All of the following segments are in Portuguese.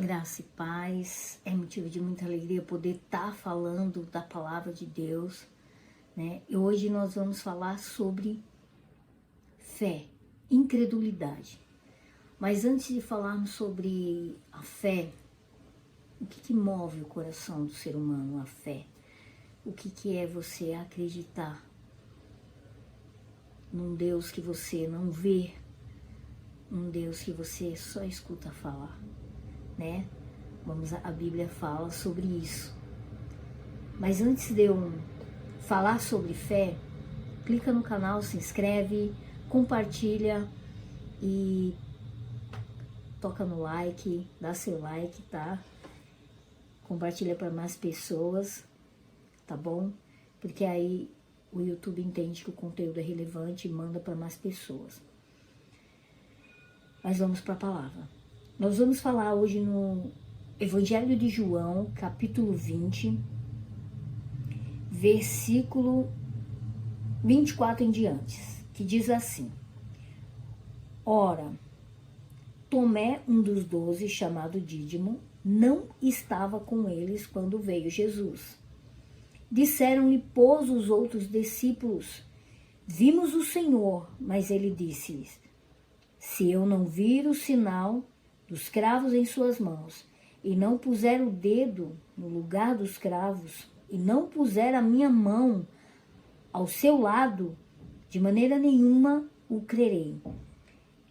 Graça e paz, é motivo de muita alegria poder estar falando da palavra de Deus, né? E hoje nós vamos falar sobre fé, incredulidade. Mas antes de falarmos sobre a fé, o que move o coração do ser humano, a fé? O que é você acreditar num Deus que você não vê, um Deus que você só escuta falar, né? A Bíblia fala sobre isso. Mas antes de eu falar sobre fé, clica no canal, se inscreve, compartilha e toca no like, dá seu like, tá? Compartilha para mais pessoas, tá bom? Porque aí o YouTube entende que o conteúdo é relevante e manda para mais pessoas. Mas vamos para a palavra. Nós vamos falar hoje no Evangelho de João, capítulo 20, versículo 24 em diante, que diz assim: Ora, Tomé, um dos 12, chamado Dídimo, não estava com eles quando veio Jesus. Disseram-lhe, pois, os outros discípulos: Vimos o Senhor. Mas ele disse-lhes: Se eu não vir o sinal dos cravos em suas mãos, e não puser o dedo no lugar dos cravos, e não puser a minha mão ao seu lado, de maneira nenhuma o crerei.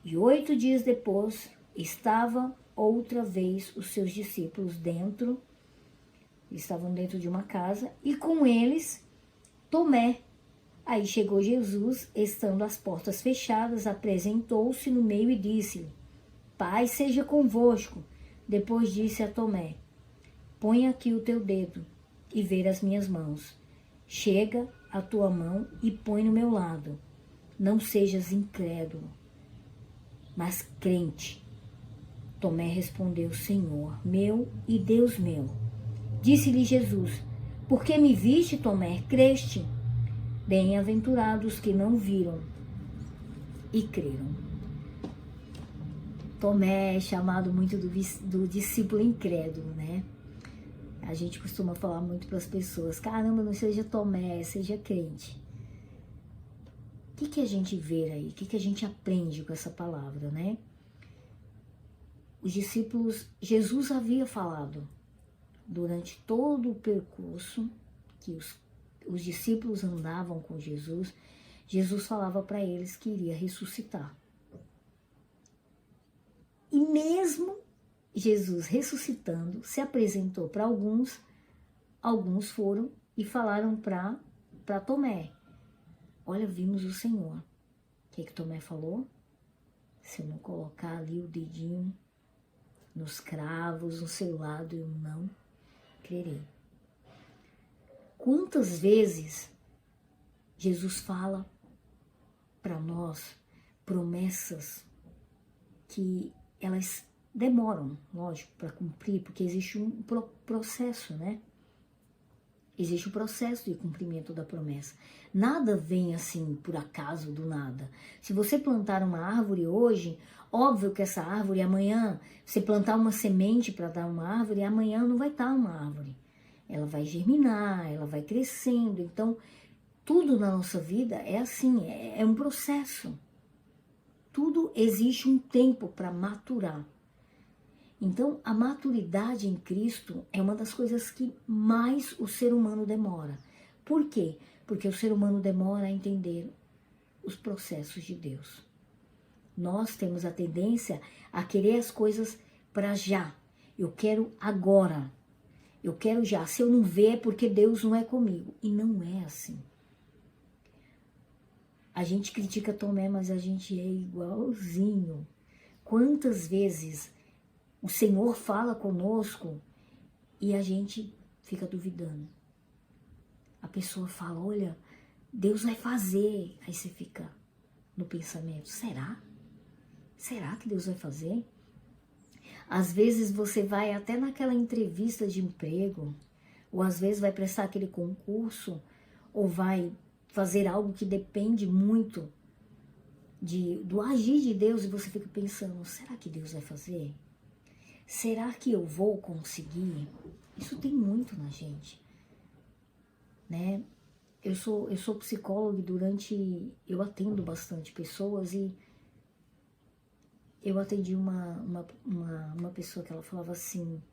E 8 dias depois, estava outra vez os seus discípulos estavam dentro de uma casa, e com eles Tomé. Aí chegou Jesus, estando as portas fechadas, apresentou-se no meio e disse-lhe: Paz seja convosco. Depois disse a Tomé: Põe aqui o teu dedo e vê as minhas mãos. Chega a tua mão e põe no meu lado. Não sejas incrédulo, mas crente. Tomé respondeu: Senhor meu e Deus meu. Disse-lhe Jesus: Por que me viste, Tomé? Creste? Bem-aventurados que não viram e creram. Tomé é chamado muito do discípulo incrédulo, né? A gente costuma falar muito para as pessoas: caramba, não seja Tomé, seja crente. O que a gente vê aí? O que a gente aprende com essa palavra, né? Os discípulos, Jesus havia falado durante todo o percurso que os discípulos andavam com Jesus, Jesus falava para eles que iria ressuscitar. E mesmo Jesus ressuscitando, se apresentou para alguns foram e falaram para Tomé: Olha, vimos o Senhor. O que Tomé falou? Se eu não colocar ali o dedinho nos cravos, no seu lado, eu não crerei. Quantas vezes Jesus fala para nós promessas que elas demoram, lógico, para cumprir, porque existe um processo, né? Existe o processo de cumprimento da promessa. Nada vem assim por acaso do nada. Se você plantar uma árvore hoje, óbvio que essa árvore amanhã, você plantar uma semente para dar uma árvore, amanhã não vai estar uma árvore. Ela vai germinar, ela vai crescendo. Então, tudo na nossa vida é assim, é um processo. Tudo existe um tempo para maturar. Então, a maturidade em Cristo é uma das coisas que mais o ser humano demora. Por quê? Porque o ser humano demora a entender os processos de Deus. Nós temos a tendência a querer as coisas para já. Eu quero agora. Eu quero já. Se eu não ver é porque Deus não é comigo. E não é assim. A gente critica Tomé, mas a gente é igualzinho. Quantas vezes o Senhor fala conosco e a gente fica duvidando. A pessoa fala: olha, Deus vai fazer. Aí você fica no pensamento: será? Será que Deus vai fazer? Às vezes você vai até naquela entrevista de emprego, ou às vezes vai prestar aquele concurso, ou vai fazer algo que depende muito do agir de Deus, e você fica pensando: será que Deus vai fazer? será que eu vou conseguir? Isso tem muito na gente, né? Eu sou psicóloga e eu atendo bastante pessoas e eu atendi uma pessoa que ela falava assim,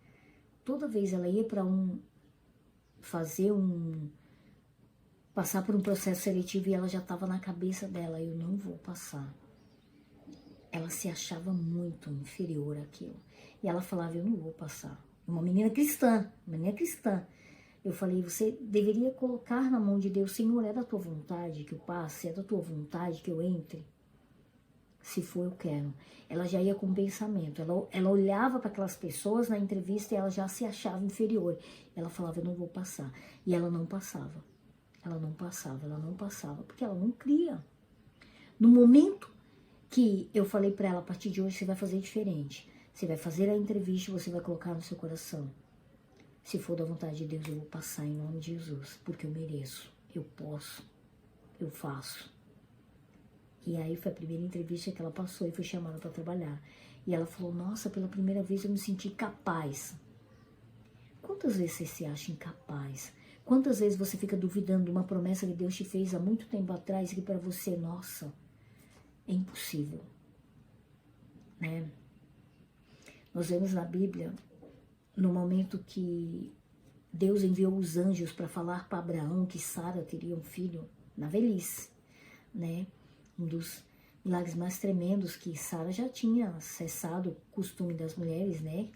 toda vez ela ia para passar por um processo seletivo e ela já estava na cabeça dela, eu não vou passar. Ela se achava muito inferior àquilo. E ela falava, eu não vou passar. Uma menina cristã. Eu falei, você deveria colocar na mão de Deus, Senhor, é da tua vontade que eu passe? É da tua vontade que eu entre? Se for, eu quero. Ela já ia com um pensamento. Ela olhava para aquelas pessoas na entrevista e ela já se achava inferior. Ela falava, eu não vou passar. E ela não passava. Ela não passava, porque ela não cria. No momento que eu falei para ela, a partir de hoje você vai fazer diferente. Você vai fazer a entrevista e você vai colocar no seu coração. Se for da vontade de Deus, eu vou passar em nome de Jesus, porque eu mereço, eu posso, eu faço. E aí foi a primeira entrevista que ela passou e foi chamada para trabalhar. E ela falou, nossa, pela primeira vez eu me senti capaz. Quantas vezes você se acha incapaz? Quantas vezes você fica duvidando de uma promessa que Deus te fez há muito tempo atrás e que para você, nossa, é impossível, né? Nós vemos na Bíblia, no momento que Deus enviou os anjos para falar para Abraão que Sara teria um filho na velhice, né? Um dos milagres mais tremendos, que Sara já tinha cessado o costume das mulheres, né?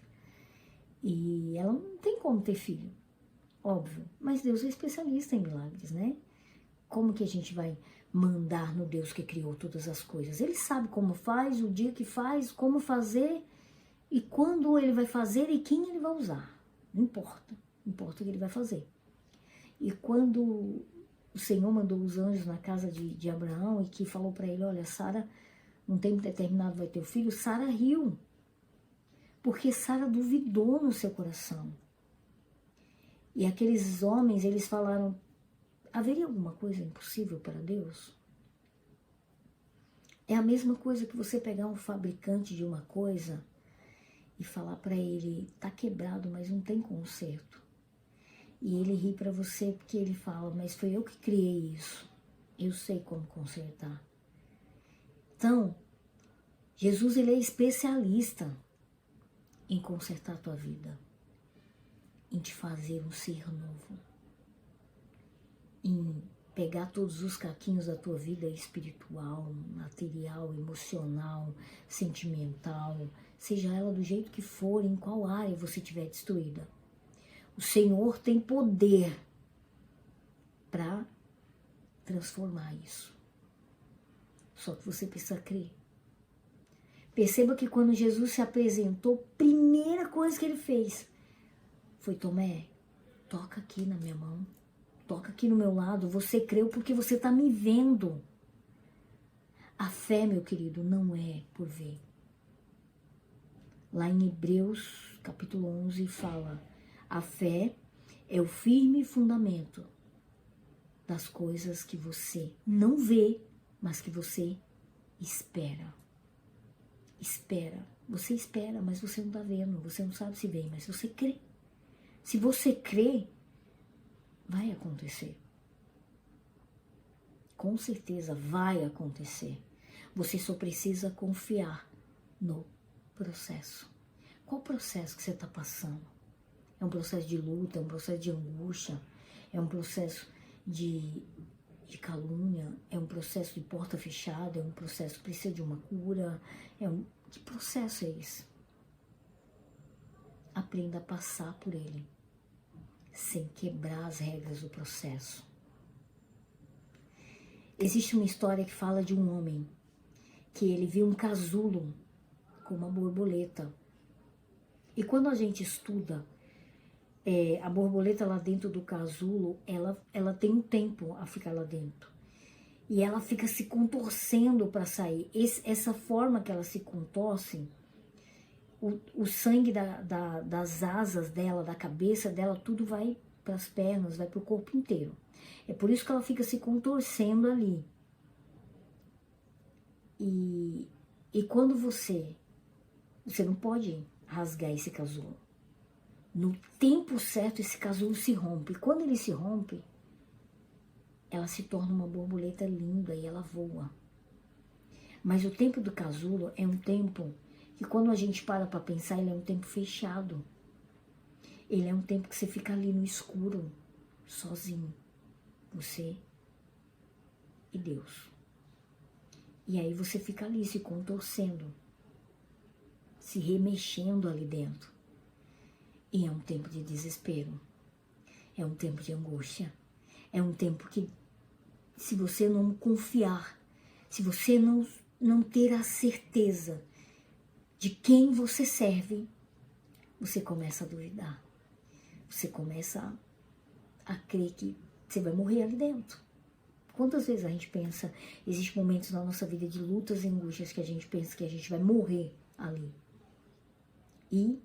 E ela não tem como ter filho, óbvio. Mas Deus é especialista em milagres, né? Como que a gente vai mandar no Deus que criou todas as coisas? Ele sabe como faz, o dia que faz, como fazer e quando ele vai fazer e quem ele vai usar. Não importa, importa o que ele vai fazer. E quando o Senhor mandou os anjos na casa de Abraão e que falou para ele, olha, Sara, num tempo determinado vai ter o filho, Sara riu. Porque Sara duvidou no seu coração. E aqueles homens, eles falaram, haveria alguma coisa impossível para Deus? É a mesma coisa que você pegar um fabricante de uma coisa e falar para ele, tá quebrado, mas não tem conserto. E ele ri para você porque ele fala, mas foi eu que criei isso. Eu sei como consertar. Então, Jesus, ele é especialista em consertar a tua vida, em te fazer um ser novo, em pegar todos os caquinhos da tua vida espiritual, material, emocional, sentimental, seja ela do jeito que for, em qual área você estiver destruída. O Senhor tem poder para transformar isso. Só que você precisa crer. Perceba que quando Jesus se apresentou, a primeira coisa que ele fez foi, Tomé, toca aqui na minha mão, toca aqui no meu lado, você creu porque você está me vendo. A fé, meu querido, não é por ver. Lá em Hebreus, capítulo 11, fala, a fé é o firme fundamento das coisas que você não vê, mas que você espera. Espera. Você espera, mas você não está vendo, você não sabe se vem, mas você crê. Se você crê, vai acontecer. Com certeza vai acontecer. Você só precisa confiar no processo. Qual processo que você está passando? É um processo de luta, é um processo de angústia, é um processo de calúnia, é um processo de porta fechada, é um processo que precisa de uma cura, que processo é esse? Aprenda a passar por ele, sem quebrar as regras do processo. Existe uma história que fala de um homem, que ele viu um casulo com uma borboleta. E quando a gente estuda, a borboleta lá dentro do casulo, ela tem um tempo a ficar lá dentro. E ela fica se contorcendo para sair. Essa forma que ela se contorce, o sangue das asas dela, da cabeça dela, tudo vai para as pernas, vai para o corpo inteiro. É por isso que ela fica se contorcendo ali. E quando você não pode rasgar esse casulo. No tempo certo, esse casulo se rompe. Quando ele se rompe, ela se torna uma borboleta linda e ela voa. Mas o tempo do casulo é um tempo que, quando a gente para pensar, ele é um tempo fechado. Ele é um tempo que você fica ali no escuro, sozinho. Você e Deus. E aí você fica ali se contorcendo, se remexendo ali dentro. E é um tempo de desespero. É um tempo de angústia. É um tempo que, se você não confiar, se você não ter a certeza de quem você serve, você começa a duvidar. Você começa a crer que você vai morrer ali dentro. Quantas vezes a gente pensa, existem momentos na nossa vida de lutas e angústias que a gente pensa que a gente vai morrer ali. E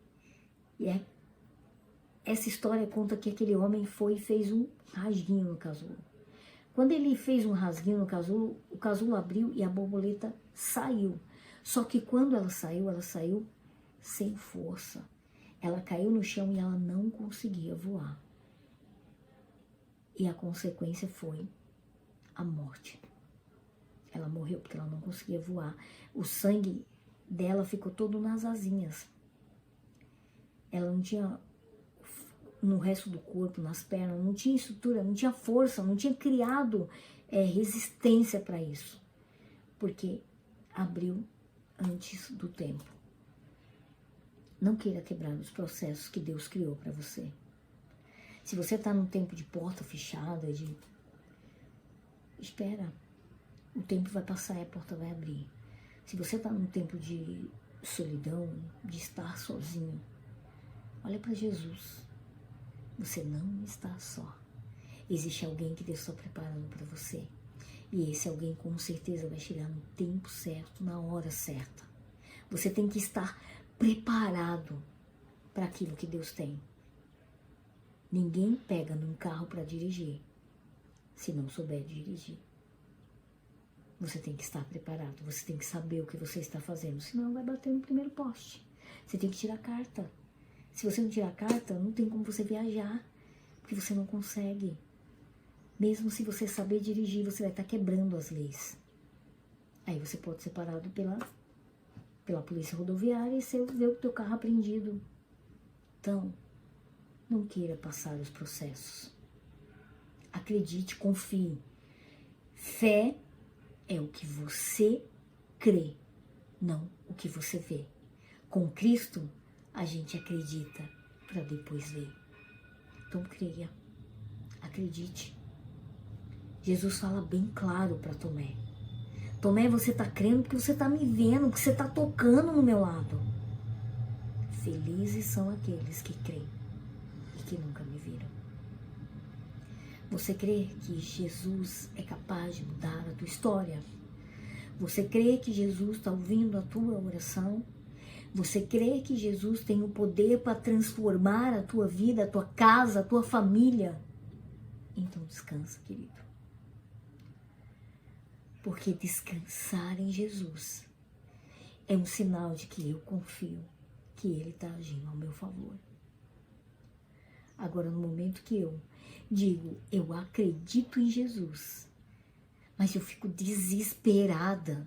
essa história conta que aquele homem foi e fez um rasguinho no casulo. Quando ele fez um rasguinho no casulo, o casulo abriu e a borboleta saiu. Só que quando ela saiu sem força. Ela caiu no chão e ela não conseguia voar. E a consequência foi a morte. Ela morreu porque ela não conseguia voar. O sangue dela ficou todo nas asinhas. Ela não tinha, no resto do corpo, nas pernas, não tinha estrutura, não tinha força, não tinha criado resistência para isso. Porque abriu antes do tempo. Não queira quebrar os processos que Deus criou para você. Se você está num tempo de porta fechada, espera. O tempo vai passar e a porta vai abrir. Se você está num tempo de solidão, de estar sozinho, olha para Jesus. Você não está só. Existe alguém que Deus está preparando para você. E esse alguém com certeza vai chegar no tempo certo, na hora certa. Você tem que estar preparado para aquilo que Deus tem. Ninguém pega num carro para dirigir se não souber dirigir. Você tem que estar preparado, você tem que saber o que você está fazendo, senão vai bater no primeiro poste. Você tem que tirar carta. Se você não tirar carta, não tem como você viajar, porque você não consegue. Mesmo se você saber dirigir, você vai estar quebrando as leis. Aí você pode ser parado pela polícia rodoviária e você vê o teu carro apreendido. Então, não queira passar os processos. Acredite, confie. Fé é o que você crê, não o que você vê. Com Cristo, a gente acredita para depois ver. Então creia, acredite. Jesus fala bem claro para Tomé. Tomé, você está crendo porque você está me vendo, porque você está tocando no meu lado. Felizes são aqueles que creem e que nunca me viram. Você crê que Jesus é capaz de mudar a tua história? Você crê que Jesus está ouvindo a tua oração? Você crê que Jesus tem o poder para transformar a tua vida, a tua casa, a tua família? Então descansa, querido. Porque descansar em Jesus é um sinal de que eu confio que Ele está agindo ao meu favor. Agora, no momento que eu digo, eu acredito em Jesus, mas eu fico desesperada,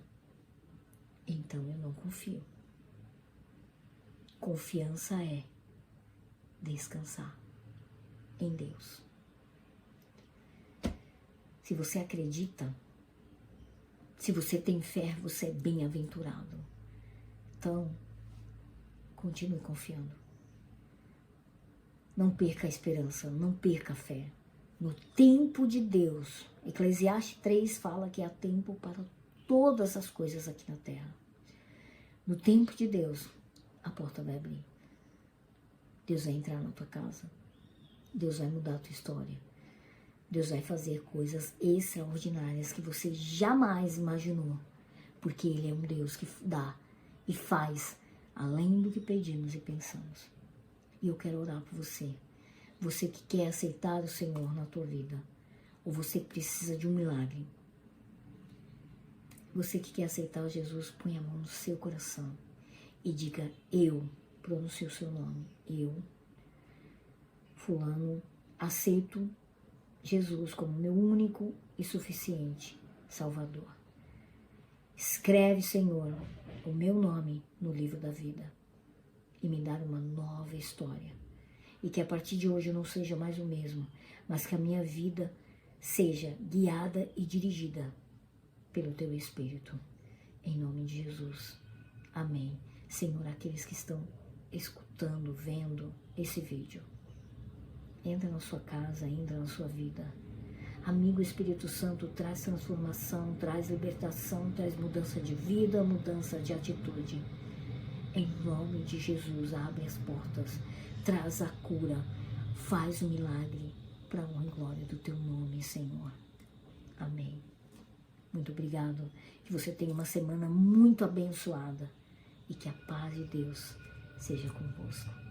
então eu não confio. Confiança é descansar em Deus. Se você acredita, se você tem fé, você é bem-aventurado. Então, continue confiando. Não perca a esperança, não perca a fé. No tempo de Deus, Eclesiastes 3 fala que há tempo para todas as coisas aqui na terra. No tempo de Deus, a porta vai abrir. Deus vai entrar na tua casa. Deus vai mudar a tua história. Deus vai fazer coisas extraordinárias que você jamais imaginou. Porque Ele é um Deus que dá e faz além do que pedimos e pensamos. E eu quero orar por você. Você que quer aceitar o Senhor na tua vida. Ou você que precisa de um milagre. Você que quer aceitar Jesus, põe a mão no seu coração. E diga, eu pronuncio o seu nome. Eu, fulano, aceito Jesus como meu único e suficiente Salvador. Escreve, Senhor, o meu nome no livro da vida e me dar uma nova história. E que a partir de hoje eu não seja mais o mesmo, mas que a minha vida seja guiada e dirigida pelo Teu Espírito. Em nome de Jesus. Amém. Senhor, aqueles que estão escutando, vendo esse vídeo, entra na sua casa, entra na sua vida. Amigo Espírito Santo, traz transformação, traz libertação, traz mudança de vida, mudança de atitude. Em nome de Jesus, abre as portas, traz a cura, faz o milagre para a honra e glória do Teu nome, Senhor. Amém. Muito obrigado. Que você tenha uma semana muito abençoada e que a paz de Deus seja convosco.